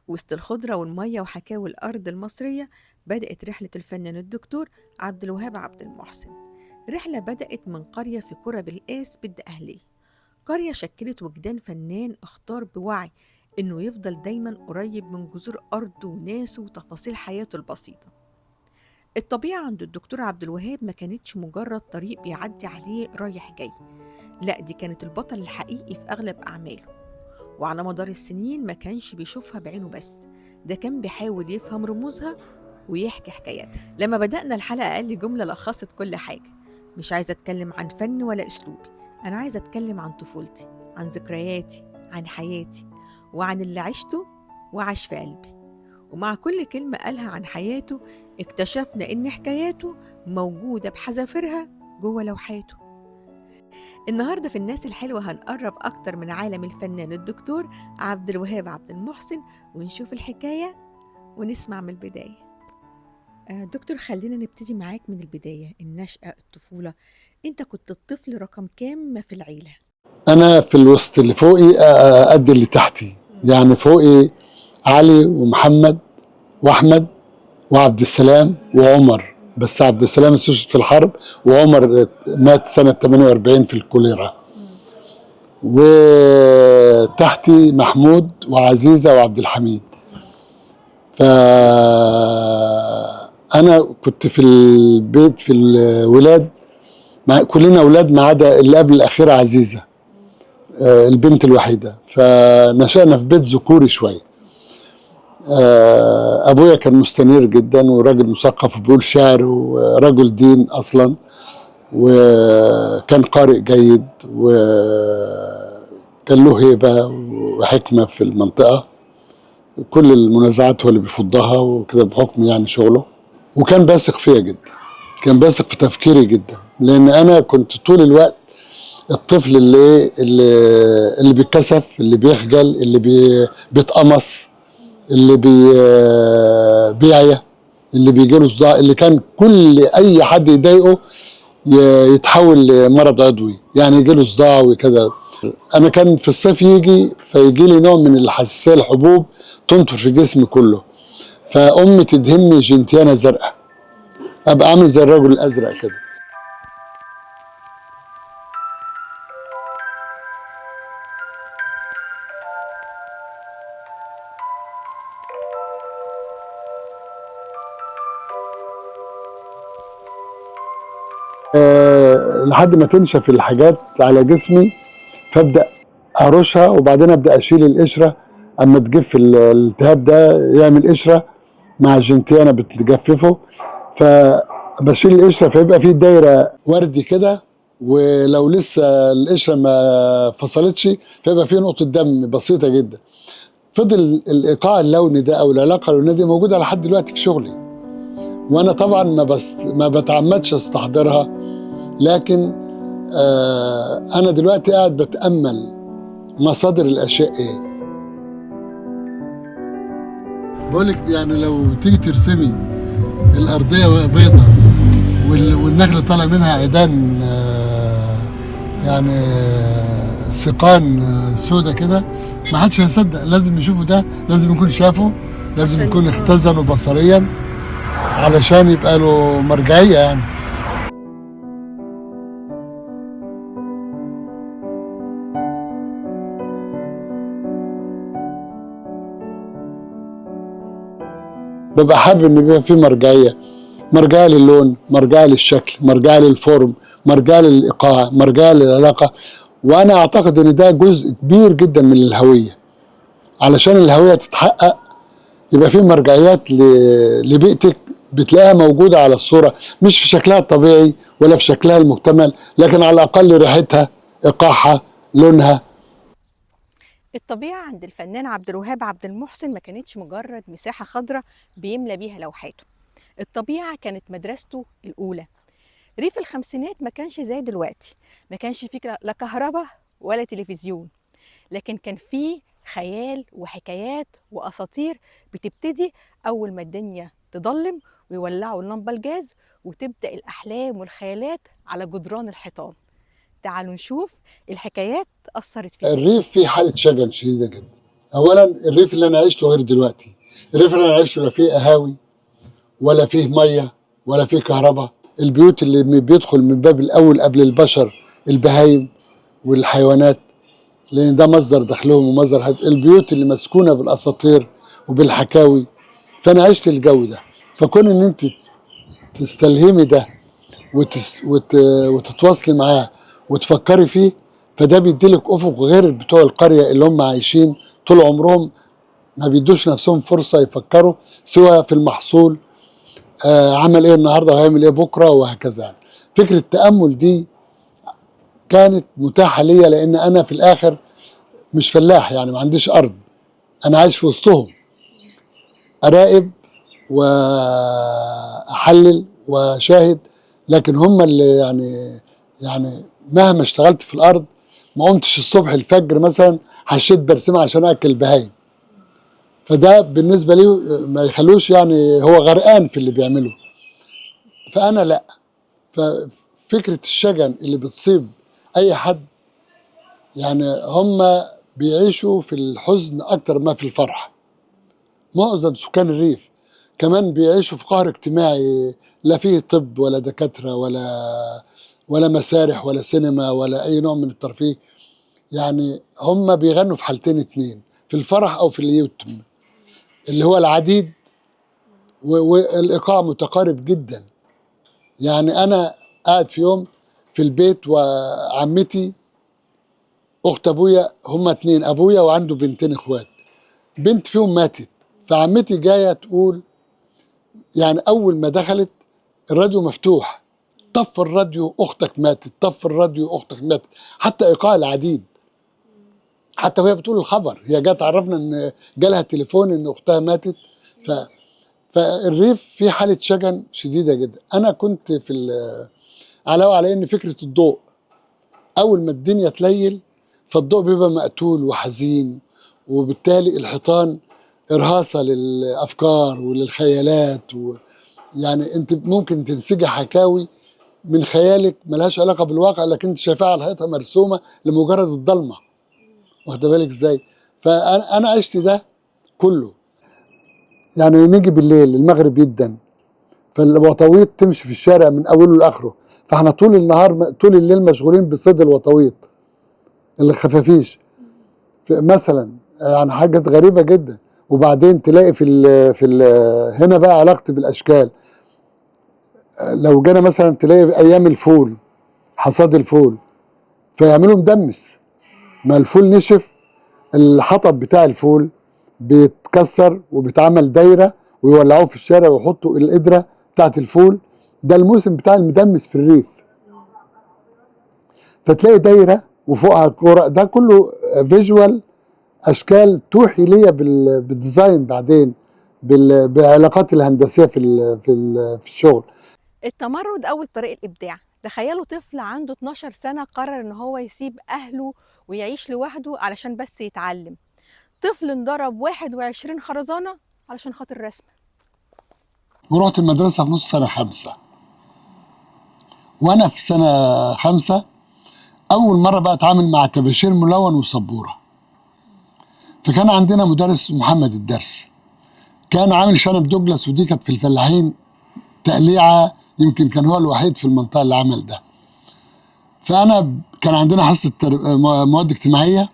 وسط الخضرة والمية وحكاوي الأرض المصرية بدأت رحلة الفنان الدكتور عبد الوهاب عبد المحسن. رحلة بدأت من قرية في قرى بالقاس بالدقهلية، قرية شكلت وجدان فنان اختار بوعي إنه يفضل دايما قريب من جذور أرضه وناسه وتفاصيل حياته البسيطة. الطبيعة عند الدكتور عبد الوهاب ما كانتش مجرد طريق بيعدي عليه رايح جاي، لا دي كانت البطل الحقيقي في أغلب أعماله. وعلى مدار السنين ما كانش بيشوفها بعينه بس، ده كان بيحاول يفهم رموزها ويحكي حكاياتها. لما بدأنا الحلقة قال لي جملة لخصت كل حاجة: مش عايزة أتكلم عن فن ولا أسلوبي، أنا عايزة أتكلم عن طفولتي، عن ذكرياتي، عن حياتي، وعن اللي عشته وعاش في قلبي. ومع كل كلمة قالها عن حياته اكتشفنا إن حكاياته موجودة بحذافيرها جوه لوحاته. النهاردة في الناس الحلوة هنقرب أكتر من عالم الفنان الدكتور عبد الوهاب عبد المحسن ونشوف الحكاية ونسمع من البداية. دكتور خلينا نبتدي معاك من البداية، النشأة، الطفولة. أنت كنت الطفل رقم كام في العيلة؟ انا في الوسط، اللي فوقي قد اللي تحتي. يعني فوقي علي ومحمد واحمد وعبد السلام وعمر، بس عبد السلام استشهد في الحرب، وعمر مات سنة 48 في الكوليرا. وتحتي محمود وعزيزة وعبد الحميد. فأنا كنت في البيت في الولاد، كلنا أولاد ما عدا اللي قبل الأخيرة عزيزة، البنت الوحيدة. فنشأنا في بيت ذكوري شوية. أبويا كان مستنير جدا وراجل مثقف وبيقول شعر ورجل دين أصلا، وكان قارئ جيد وكان له هيبة وحكمة في المنطقة. كل المنازعات هو اللي بيفضها وكده بحكم يعني شغله. وكان بيثق فيا جدا، كان بيثق في تفكيري جدا، لأن أنا كنت طول الوقت الطفل اللي بيتكسف، اللي بيخجل، اللي بيتقمص، اللي بيعيا، اللي بيجيله صداع، اللي كان كل اي حد يضايقه يتحول لمرض عضوي، يعني يجيله صداع وكده. انا كان في الصيف فيجي لي نوع من الحساسيه، الحبوب تنطر في جسمي كله، فامي تدهني جنتيانه زرقاء، ابقى عامل زي الرجل الازرق كده. لحد ما تنشف الحاجات على جسمي، فابدا ارشها، وبعدين ابدا اشيل القشره اما تجف الالتهاب ده يعمل قشره مع الجنتيانه بتجففه، فبشيل القشره فيبقى فيه دايره وردي كده، ولو لسه القشره ما فصلتش فيبقى فيه نقطه دم بسيطه جدا. فضل الايقاع اللوني ده او العلاقه اللونيه دي موجوده لحد دلوقتي في شغلي، وانا طبعا ما بتعمدش استحضرها، لكن انا دلوقتي قاعد بتامل مصادر الاشياء ايه. بقولك يعني لو تيجي ترسمي الارضيه بيضة والنخل طالع منها عيدان، يعني سيقان سودة كده، ما حدش هيصدق. لازم يشوفه، ده لازم يكون شافه، لازم يكون اختزنه بصريا علشان يبقى له مرجعيه يعني. ببقى حابب ان يبقى في مرجعيه، مرجعيه للون، مرجعيه للشكل، مرجعيه للفورم، مرجعيه للايقاع، مرجعيه للعلاقه. وانا اعتقد ان ده جزء كبير جدا من الهويه. علشان الهويه تتحقق يبقى في مرجعيات لبيئتك، بتلاقيها موجوده على الصوره، مش في شكلها الطبيعي ولا في شكلها المكتمل، لكن على الاقل ريحتها، ايقاعها، لونها. الطبيعة عند الفنان عبد الوهاب عبد المحسن ما كانتش مجرد مساحة خضراء بيملى بيها لوحاته، الطبيعة كانت مدرسته الأولى. ريف الخمسينات ما كانش زي دلوقتي، ما كانش فيه لا كهرباء ولا تلفزيون، لكن كان فيه خيال وحكايات وأساطير بتبتدي أول ما الدنيا تضلم ويولعوا اللمبة الجاز وتبدأ الأحلام والخيالات على جدران الحيطان. تعالوا نشوف الحكايات أثرت فيه ازاي. الريف فيه حاله شجن شديده جدا، اولا الريف اللي انا عشته غير دلوقتي. الريف اللي انا عشته لا فيه قهاوي ولا فيه ميه ولا فيه كهرباء. البيوت اللي بيدخل من باب الاول قبل البشر البهايم والحيوانات، لان ده مصدر دخلهم ومصدر البيوت اللي مسكونه بالاساطير وبالحكاوي. فانا عشت الجو ده. فكون ان انت تستلهمي ده وتتواصلي معاه وتفكري فيه، فده بيديلك افق غير بتوع القريه اللي هم عايشين طول عمرهم ما بيدوش نفسهم فرصه يفكروا سوى في المحصول. عمل ايه النهارده وهيعمل ايه بكره وهكذا. يعني فكره التامل دي كانت متاحه ليا، لان انا في الاخر مش فلاح، يعني ما عنديش ارض. انا عايش في وسطهم، اراقب واحلل وشاهد. لكن هم اللي يعني مهما اشتغلت في الارض ما قمتش الصبح الفجر مثلا حشيت برسمه عشان اكل بهايم. فده بالنسبه لي ما يخلوش يعني هو غرقان في اللي بيعمله. فانا لا. ففكره الشجن اللي بتصيب اي حد، يعني هم بيعيشوا في الحزن اكتر ما في الفرح. معظم سكان الريف كمان بيعيشوا في قهر اجتماعي، لا فيه طب ولا دكاترة ولا مسارح ولا سينما ولا أي نوع من الترفيه. يعني هم بيغنوا في حالتين اتنين، في الفرح أو في اليتم، اللي هو العديد والإيقاع متقارب جدا. يعني أنا قاعد في يوم في البيت وعمتي أخت أبويا، هما اتنين، أبويا وعنده بنتين إخوات، بنت فيهم ماتت. فعمتي جاية تقول، يعني أول ما دخلت الراديو مفتوح، طف الراديو اختك ماتت، طف الراديو اختك ماتت. حتى ايقاع العديد، حتى وهي بتقول الخبر هي جت تعرفنا ان جالها تليفون ان اختها ماتت. ف فالريف في حاله شجن شديده جدا. انا كنت علاوه على ان فكره الضوء، اول ما الدنيا تليل فالضوء بيبقى مقتول وحزين، وبالتالي الحيطان ارهاصه للافكار وللخيالات يعني انت ممكن تنسجي حكاوي من خيالك ملهاش علاقه بالواقع، لكن انت شايفاها على الحيطه مرسومه لمجرد الضلمه. واخده بالك ازاي؟ فانا عشت ده كله. يعني نيجي بالليل المغرب يدن، فالوطويط تمشي في الشارع من اوله لاخره، فاحنا طول النهار طول الليل مشغولين بصيد الوطويط اللي خفافيش مثلا. يعني حاجات غريبه جدا. وبعدين تلاقي هنا بقى علاقتي بالاشكال. لو جينا مثلا تلاقي ايام الفول، حصاد الفول، فيعملوا مدمس. ما الفول نشف، الحطب بتاع الفول بيتكسر وبيتعمل دايره ويولعوه في الشارع ويحطوا القدره بتاعت الفول. ده الموسم بتاع المدمس في الريف. فتلاقي دايره وفوقها كوره، ده كله فيجوال، اشكال توحي ليا بالديزاين بعدين، بالعلاقات الهندسيه في الشغل. التمرد أو الطريق الإبداع. تخيلوا طفل عنده 12 سنة قرر إن هو يسيب أهله ويعيش لوحده علشان بس يتعلم. طفل انضرب 21 خرزانة علشان خاطر رسم. ورحت المدرسه في نص سنه خمسه. وانا في سنه خمسه اول مره بقى اتعامل مع طباشير ملون وسبوره. فكان عندنا مدرس محمد الدرس، كان عامل شنب دوجلاس، ودي كانت في الفلاحين تقليعه، يمكن كان هو الوحيد في المنطقه اللي عمل ده. فانا كان عندنا حصه مواد اجتماعيه،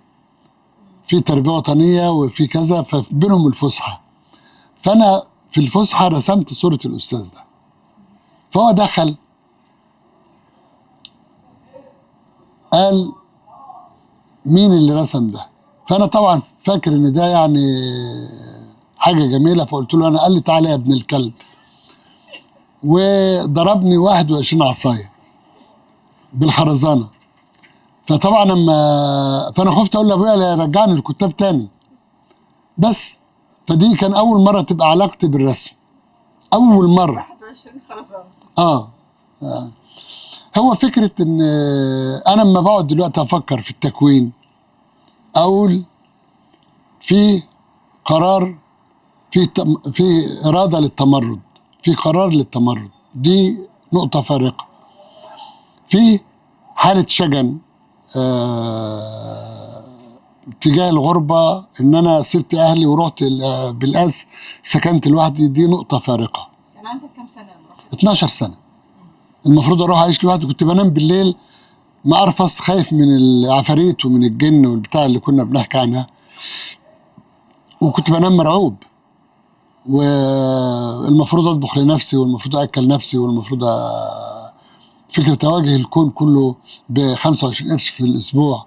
في تربيه وطنيه وفي كذا، فبينهم الفسحه. فانا في الفسحه رسمت صوره الاستاذ ده. فهو دخل قال مين اللي رسم ده؟ فانا طبعا فاكر ان ده يعني حاجه جميله، فقلت له انا. قال لي تعالى يا ابن الكلب، وضربني 21 عصايه بالخرزانه. فطبعا فانا خفت اقول لابويا لا يرجعني الكتاب تاني. بس فدي كان اول مره تبقى علاقتي بالرسم، اول مره. 21 خرزانه. هو فكره ان انا لما بقعد دلوقتي افكر في التكوين اقول في قرار، في اراده للتمرد، في قرار للتمرد، دي نقطه فارقه. في حاله شجن تجاه الغربة إن أنا سبت أهلي ورحت بالقاس، سكنت لوحدي، دي نقطة فارقة. كان عندك كام سنة لما رحت؟ 12 سنة. المفروض أروح أعيش لوحدي، كنت بنام بالليل مقرفص خايف من العفاريت ومن الجن والبتاع اللي كنا بنحكي عنها، وكنت بنام مرعوب، والمفروض أطبخ لنفسي والمفروض أكل نفسي والمفروض فكرة أواجه الكون كله ب25 قرش في الأسبوع،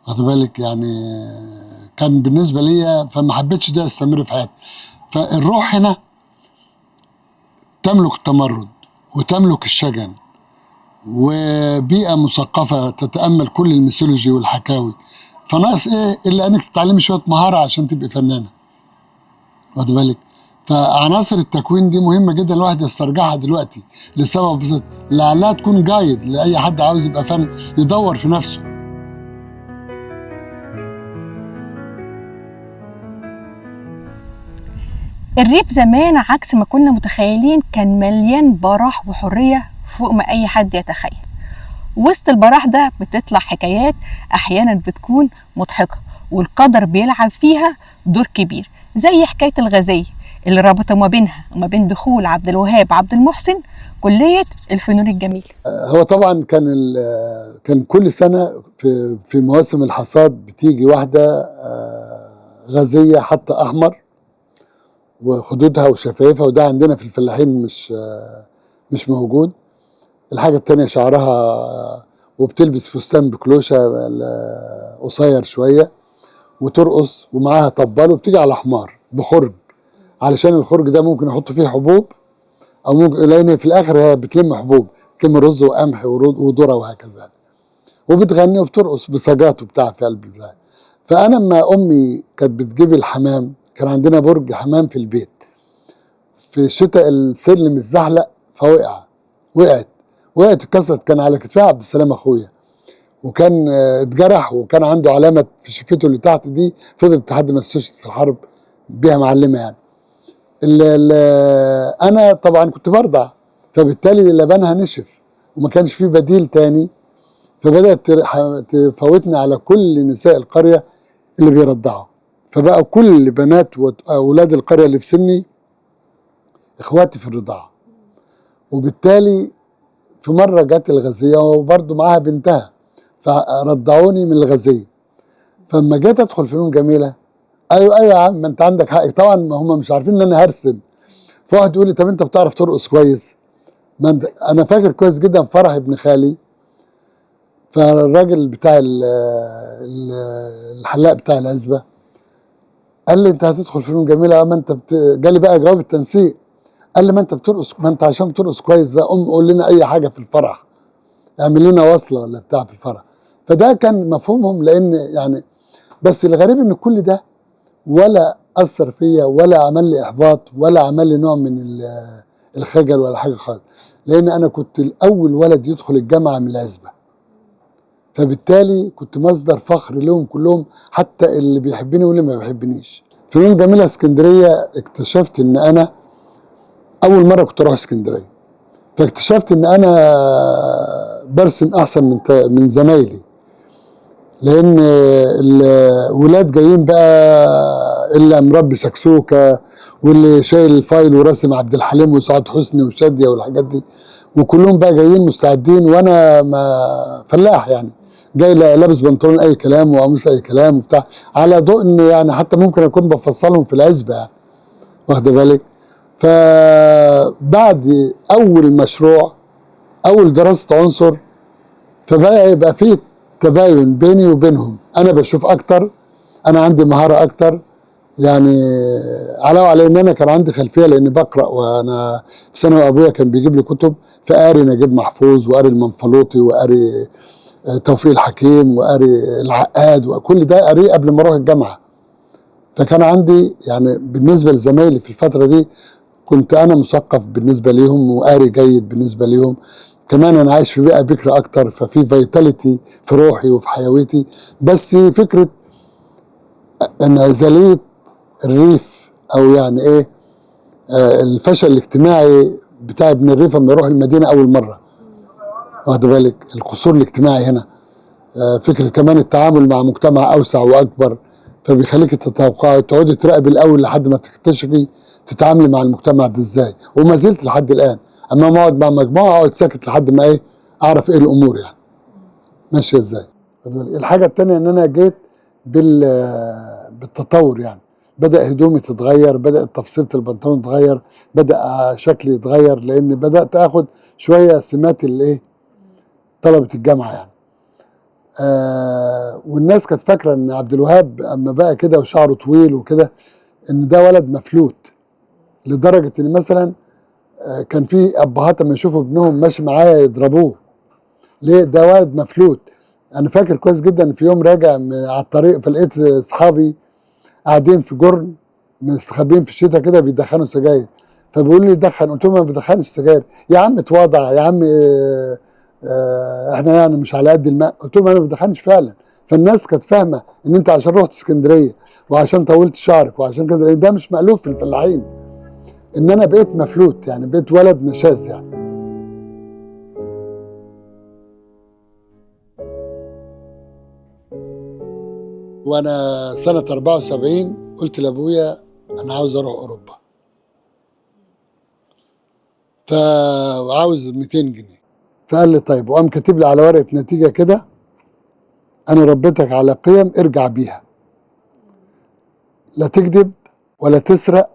واخد بالك؟ يعني كان بالنسبة لي، فما حبيتش ده استمر في حياتي. فالروح هنا تملك التمرد وتملك الشجن، وبيئة مثقفة تتأمل كل الميثولوجي والحكاوي، فناقص ايه الا انك تتعلمي شوية مهارة عشان تبقي فنانة، واخد بالك؟ فعناصر التكوين دي مهمة جدا الواحد يسترجعها دلوقتي لسبب بسيط، لعلها تكون جايد لأي حد عاوز يبقى فن يدور في نفسه. الريف زمان عكس ما كنا متخيلين كان مليان براح وحرية فوق ما أي حد يتخيل. وسط البراح ده بتطلع حكايات أحيانا بتكون مضحكة والقدر بيلعب فيها دور كبير، زي حكاية الغازية اللي ربط ما بينها وما بين دخول عبد الوهاب عبد المحسن كلية الفنون الجميلة. هو طبعا كان كل سنة في مواسم الحصاد بتيجي واحدة غازية حتى أحمر وخدودها وشفايفها، وده عندنا في الفلاحين مش موجود. الحاجة التانية شعرها وبتلبس فستان بكلوشة قصير شوية وترقص ومعاها طبال وبتيجي على حمار بخرج، علشان الخرج ده ممكن يحطوا فيه حبوب او ممكن، لان في الاخر هي بتلم حبوب، بتلم رز وقمح وذره وهكذا، وبتغني وبترقص بسجات وبتاع في قلب البلاد. فانا لما امي كانت بتجيب الحمام، كان عندنا برج حمام في البيت، في الشتاء السلم اتزحلق وقعت اتكسرت، كان على كتفها عبد السلام اخويا، وكان اتجرح وكان عنده علامه في شفته اللي تحت دي، فضلت لحد ما استشهد في الحرب بيها معلمه يعني. انا طبعا كنت برضع، فبالتالي لبنها نشف وما كانش فيه بديل تاني، فبدات تفوتني على كل نساء القريه اللي بيرضعوا، فبقى كل بنات واولاد القريه اللي في سني اخواتي في الرضاعه. وبالتالي في مره جت الغازيه وبرضه معاها بنتها، فرضعوني من الغازيه. فلما جيت ادخل فنون جميله، ايوه يا عم ما انت عندك حق، طبعا هم مش عارفين ان انا هرسم. فواحد يقول لي طب انت بتعرف ترقص كويس؟ ما انت، انا فاكر كويس جدا فرح ابن خالي، فالراجل بتاع الحلاق بتاع العزبه قال لي انت هتدخل فنون جميله، ما انت جالي بقى جواب التنسيق، قال لي ما انت بترقص، ما انت عشان بترقص كويس بقى قول لنا اي حاجه في الفرح، اعمل لنا وصله ولا بتاع في الفرح. فده كان مفهومهم، لان يعني بس الغريب ان كل ده ولا اثر فيا ولا عمل لي احباط ولا عمل لي نوع من الخجل ولا حاجه خالص، لان انا كنت الاول ولد يدخل الجامعه من العزبه، فبالتالي كنت مصدر فخر لهم كلهم، حتى اللي بيحبني واللي ما بيحبنيش. فنون جميله اسكندريه اكتشفت ان انا اول مره كنت اروح اسكندريه، فاكتشفت ان انا برسم احسن من زمايلي، لان الولاد جايين بقى اللي مربي سكسوكه واللي شايل الفايل وراسم عبد الحليم وسعاد حسني وشاديه والحاجات دي، وكلهم بقى جايين مستعدين، وانا ما فلاح يعني جاي لابس بنطلون اي كلام وقميص اي كلام وبتاع، على ضوء ان يعني حتى ممكن اكون بفصلهم في العزبه يعني، واخده بالك؟ فبعد اول مشروع، اول دراسه عنصر، فبقى يبقى فيه تباين بيني وبينهم، انا بشوف اكتر، انا عندي مهاره اكتر يعني، علاوه على ان انا كان عندي خلفيه لاني بقرا، وانا في ثانوي ابويا كان بيجيب لي كتب، فقاري نجيب محفوظ وقاري المنفلوطي وقاري توفيق الحكيم وقاري العقاد، وكل ده قاريه قبل ما اروح الجامعه. فكان عندي يعني بالنسبه لزمايلي في الفتره دي كنت انا مثقف بالنسبه ليهم وقاري جيد بالنسبه ليهم، كمان انا عايش في بيئه بكر اكتر، ففي فيتاليتي في روحي وفي حيويتي. بس فكره انعزاليه الريف او يعني ايه الفشل الاجتماعي بتاع ابن الريف لما يروح المدينه اول مره، واخد بالك؟ القصور الاجتماعي هنا فكرة كمان التعامل مع مجتمع أوسع وأكبر، فبيخليك تتوقعي تقعدي تراقبي الأول لحد ما تكتشفي تتعاملي مع المجتمع ده إزاي. وما زلت لحد الآن أما ما أقعد مع مجموعة أقعد ساكت لحد ما إيه أعرف إيه الأمور يعني ماشية إزاي. الحاجة التانية إن أنا جيت بالتطور يعني، بدأ هدومي تتغير، بدأت تفصيلة البنطلون تتغير، بدأ شكلي يتغير، لأن بدأت آخد شوية سمات الإيه طلبة الجامعة يعني. والناس كانت فاكره ان عبد الوهاب اما بقى كده وشعره طويل وكده ان ده ولد مفلوت، لدرجه ان مثلا كان في ابهات اما يشوفوا ابنهم ماشي معايا يضربوه. ليه؟ ده ولد مفلوت. انا فاكر كويس جدا في يوم راجع على الطريق فلقيت اصحابي قاعدين في جرن مستخبين في الشتاء كده بيدخنوا سجاير، فبيقولوا لي دخن، قلت لهم ما بدخنش سجاير يا عم اتواضع يا عم احنا يعني مش على قد الماء، قلت لهم انا ما بدخنش فعلا. فالناس كانت فاهمه ان انت عشان رحت اسكندريه وعشان طولت شعرك وعشان كذا، لان ده مش مألوف في الفلاحين، ان انا بقيت مفلوت يعني بقيت ولد نشاز يعني. وانا سنه 74 قلت لابويا انا عاوز اروح اوروبا، فعاوز 200 جنيه. فقال لي طيب، وقام كاتب لي على ورقه نتيجه كده انا ربيتك على قيم ارجع بيها، لا تكذب ولا تسرق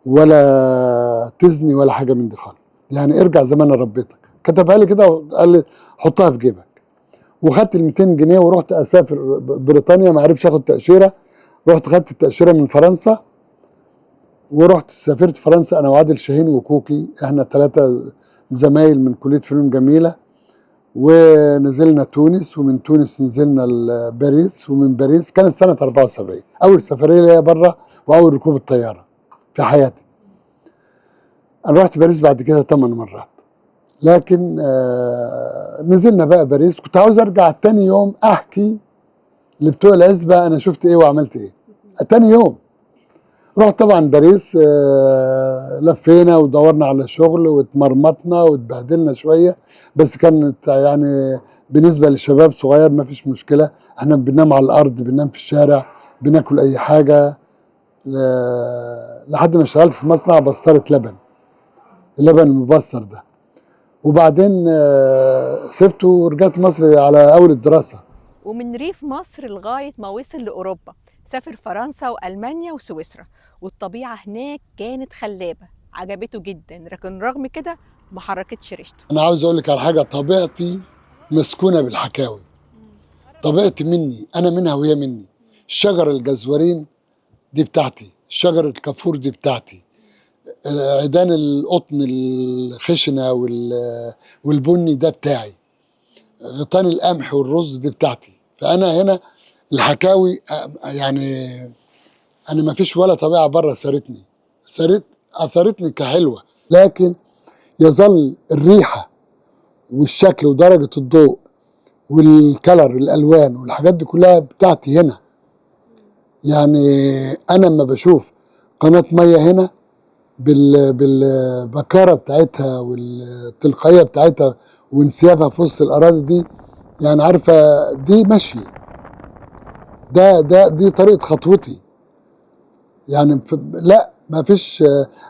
ولا تزني ولا حاجه من دي خالص، يعني ارجع زي ما انا ربيتك. كتبها لي كده وقال لي حطها في جيبك. وخدت ال 200 جنيه ورحت اسافر بريطانيا، ما عرفش اخد تاشيره، رحت خدت التاشيره من فرنسا ورحت سافرت فرنسا انا وعادل شاهين وكوكي، احنا 3 زمايل من كليه فنون جميله، ونزلنا تونس، ومن تونس نزلنا باريس، ومن باريس كانت سنه 74 اول سفريه ليا بره واول ركوب الطياره في حياتي. انا رحت باريس بعد كده 8 مرات، لكن نزلنا بقى باريس، كنت عاوز ارجع تاني يوم احكي لبتوع العزبه انا شفت ايه وعملت ايه. تاني يوم رحت طبعا باريس، لفينا ودورنا على شغل واتمرمطنا واتبهدلنا شويه، بس كانت يعني بالنسبه للشباب صغير ما فيش مشكله، احنا بننام على الارض، بننام في الشارع، بناكل اي حاجه، لحد ما اشتغلت في مصنع بسطره لبن، اللبن المبستر ده. وبعدين سبته ورجعت مصر على اول الدراسه. ومن ريف مصر لغاية ما وصل لأوروبا، سافر فرنسا وألمانيا وسويسرا، والطبيعة هناك كانت خلابة، عجبته جدا، لكن رغم كده ما حركتش ريشته. انا عاوز اقول لك على حاجه، طبيعتي مسكونه بالحكاوي، طبيعتي مني، انا منها وهي مني. الشجر الجزورين دي بتاعتي، شجر الكافور دي بتاعتي، عيدان القطن الخشنه والبني ده بتاعي، غيطان القمح والرز دي بتاعتي. فانا هنا الحكاوي يعني انا ما فيش ولا طبيعه بره سارتني، اثرتني كحلوه، لكن يظل الريحه والشكل ودرجه الضوء والكلر الالوان والحاجات دي كلها بتاعتي هنا. يعني انا لما بشوف قناه ميه هنا بالبكاره بتاعتها والتلقائيه بتاعتها وانسيابها في وسط الاراضي دي، يعني عارفه دي مشي، دي طريقه خطوتي يعني. لا ما فيش،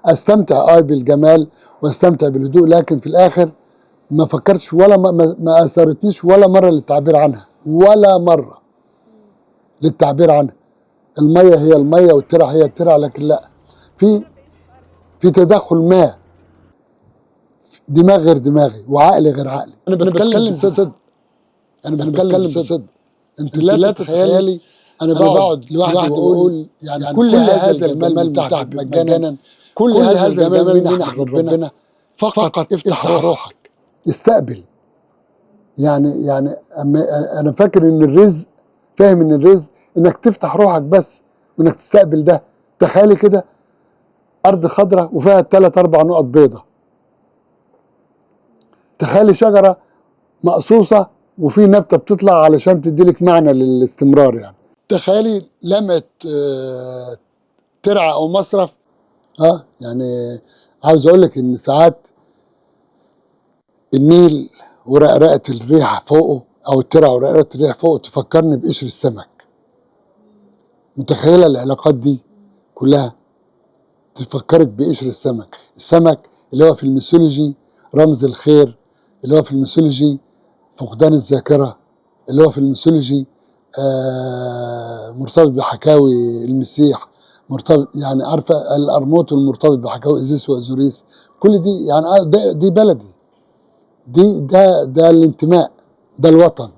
استمتع بالجمال واستمتع بالهدوء، لكن في الاخر ما فكرتش ولا ما اثرتنيش ولا مره للتعبير عنها، ولا مره للتعبير عنها. الميه هي الميه والترع هي الترع، لكن لا، في تدخل ما، دماغ غير دماغي وعقلي غير عقلي. انا بتكلم بصدق، انا بتكلم بصدق. انت لا تتخيلي انا بقعد لوحدي واقول يعني كل هذا الجمال متاح مجانا، كل هذا الجمال منح من ربنا، فقط افتح روحك استقبل. يعني انا فاكر ان الرزق، فاهم ان الرزق انك تفتح روحك بس وانك تستقبل ده. تخيلي كده ارض خضراء وفيها 3-4 نقط بيضة، تخيلي شجرة مقصوصة وفي نبتة بتطلع علشان تديلك معنى للاستمرار يعني. تخيلي لمعة ترعة او مصرف. يعني عاوز اقول لك ان ساعات النيل ورقرقة الريحة فوقه أو الترع ورقات الريح فوق تفكرني بقشر السمك. متخيلة العلاقات دي كلها تفكرك بقشر السمك. السمك اللي هو في الميثولوجي رمز الخير، اللي هو في الميثولوجي فقدان الذاكرة، اللي هو في الميثولوجي مرتبط بحكاوي المسيح، مرتبط يعني عارفة الأرموت المرتبط بحكاوي إيزيس وأزوريس. كل دي يعني دي بلدي، ده الانتماء، ده الوطن.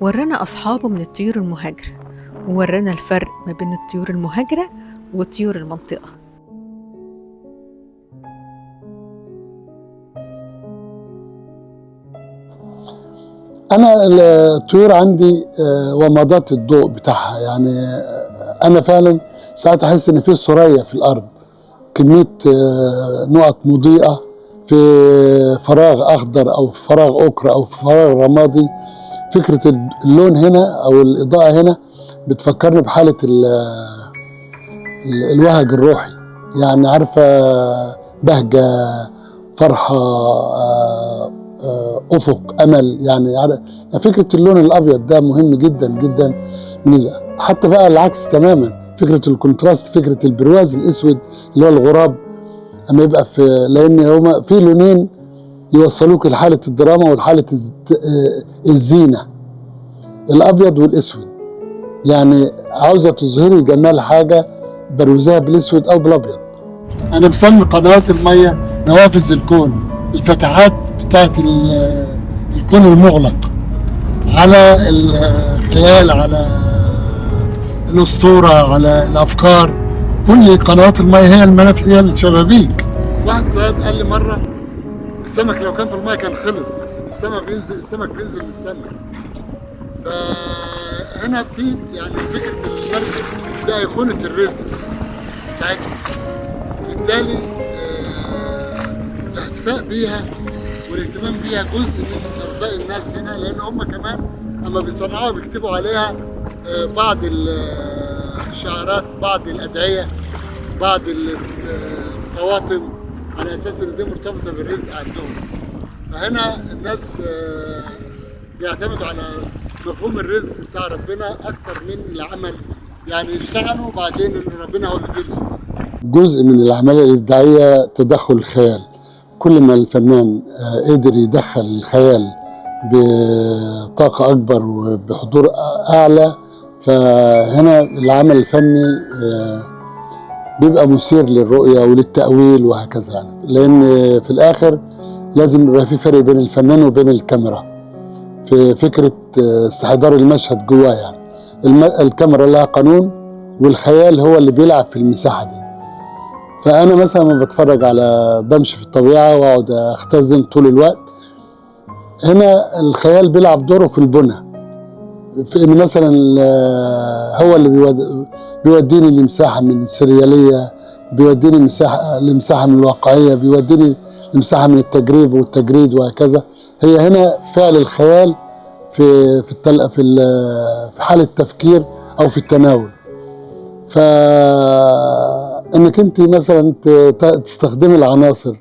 ورانا أصحابه من الطيور المهاجرة، وورانا الفرق ما بين الطيور المهاجرة وطيور المنطقة. أنا الطيور عندي ومضات الضوء بتاعها، يعني أنا فعلا ساعات أحس إن في ثريا في الأرض، كمية نقط مضيئة في فراغ أخضر أو في فراغ أكر أو في فراغ رمادي. فكرة اللون هنا أو الإضاءة هنا بتفكرني بحالة الوهج الروحي، يعني عارفة بهجة، فرحة، أفق، أمل. يعني فكرة اللون الأبيض ده مهم جدا جدا. حتى بقى العكس تماما، فكرة الكونتراست، فكرة البرواز الأسود اللي هو الغراب أما يبقى في، لأن هما في لونين يوصلوك لحالة الدراما ولحالة الزينة، الأبيض والأسود. يعني عاوزة تظهري جمال حاجة بروزها بالأسود أو بالأبيض. أنا بسمي قنوات المية نوافذ الكون، الفتحات بتاعت الكون المغلق على الخيال، على الأسطورة، على الأفكار. كل قنوات المية هي المنافذ، هي الشبابيك. واحد صياد قال لي مرة السمك لو كان في المية كان خلص، السمك بينزل للسمك. فهنا في يعني فكرة المركب ده أيقونة الرزق بتاعتنا، بالتالي الاحتفاء بيها والاهتمام بيها جزء من ارضاء الناس هنا، لان هم كمان اما بيصنعوها بيكتبوا عليها بعض الشعارات، بعض الادعيه، بعض الطواطم، على اساس ان دي مرتبطه بالرزق عندهم. فهنا الناس بيعتمدوا على مفهوم الرزق بتاع ربنا اكتر من العمل، يعني يشتغلوا وبعدين ربنا هو اللي بيرزق. جزء من العمليه الابداعيه تدخل الخيال. كل ما الفنان قدر يدخل الخيال بطاقة أكبر وبحضور أعلى، فهنا العمل الفني بيبقى مثير للرؤية وللتأويل وهكذا. يعني لأن في الآخر لازم يبقى في فرق بين الفنان وبين الكاميرا في فكرة استحضار المشهد جواه. يعني الكاميرا لها قانون والخيال هو اللي بيلعب في المساحة دي. فأنا مثلا لما بتفرج على بمشي في الطبيعة وأقعد أختزن طول الوقت، هنا الخيال بيلعب دوره في البنى، في إن مثلا هو اللي بيوديني لمساحة من السريالية، بيوديني لمساحة من الواقعية، بيوديني لمساحة من التجريب والتجريد وهكذا. هي هنا فعل الخيال في حالة تفكير أو في التناول. فإنك أنت مثلا تستخدمي العناصر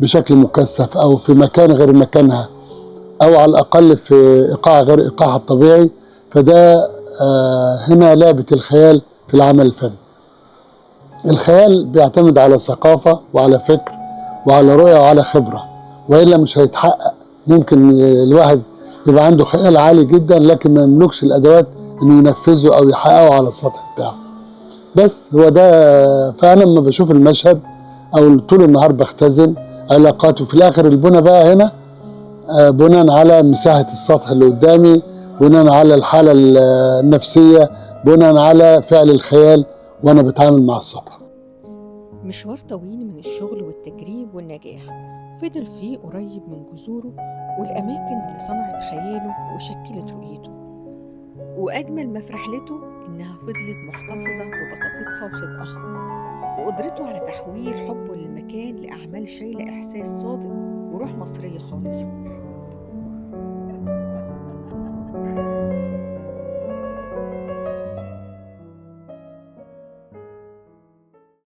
بشكل مكثف أو في مكان غير مكانها، أو على الأقل في إيقاع غير إيقاعها الطبيعي، فده هنا لعبة الخيال في العمل الفني. الخيال بيعتمد على ثقافة وعلى فكر وعلى رؤية وعلى خبرة، وإلا مش هيتحقق. ممكن الواحد يبقى عنده خيال عالي جدا لكن ما يملكش الأدوات إنه ينفذه أو يحققه على السطح بتاعه. بس هو ده. فأنا لما بشوف المشهد أو طول النهار بختزن علاقات، وفي الآخر البنى بقى هنا بناء على مساحة السطح اللي قدامي، بناء على الحالة النفسية، بناء على فعل الخيال وأنا بتعامل مع السطح. مشوار طويل من الشغل والتجريب والنجاح فضل فيه قريب من جذوره والأماكن اللي صنعت خياله وشكلت رؤيته. وأجمل ما في رحلته إنها فضلت محتفظة ببساطتها وصدقها، وقدرته على تحويل حبه للمكان لأعمال شايلة إحساس صادق وروح مصرية خالصة.